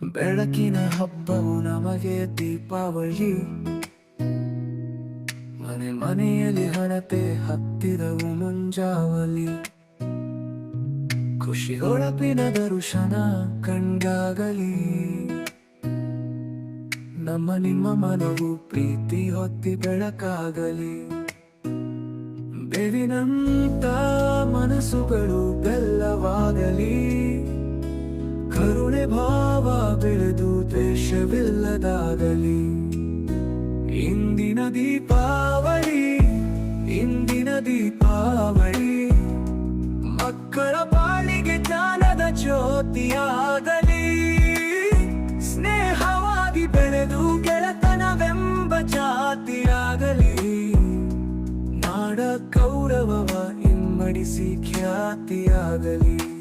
ಬೆಳಕಿನ ಹಬ್ಬವು ನಮಗೆ ದೀಪಾವಳಿ. ಮನೆ ಮನೆಯಲ್ಲಿ ಹಣತೆ ಹತ್ತಿರವು ಮುಂಜಾವಲಿ. ಖುಷಿ ಹೊಳಪಿನ ದರ್ಶನ ಕಂಡಾಗಲಿ. ನಮ್ಮ ನಿಮ್ಮ ಮನವು ಪ್ರೀತಿ ಹೊತ್ತಿ ಬೆಳಕಾಗಲಿ. ಬೇವಿನಂತ ಮನಸ್ಸುಗಳು ಬೆಲ್ಲವಾಗಲಿ. ಕರುಣೆ ಭಾವ ಬೆಳೆದು ದ್ವೇಷವಿಲ್ಲದಾಗಲಿ. ಇಂದಿನ ದೀಪಾವಳಿ, ಇಂದಿನ ದೀಪಾವಳಿ ಮಕ್ಕಳ ಬಾಳಿಗೆ ಜ್ಞಾನದ ಜ್ಯೋತಿಯಾಗಲಿ. ಸ್ನೇಹವಾಗಿ ಬೆಳೆದು ಗೆಳತನವೆಂಬ ಜಾತಿಯಾಗಲಿ. ನಾಡ ಗೌರವವ ಇಮ್ಮಡಿಸಿ ಖ್ಯಾತಿಯಾಗಲಿ.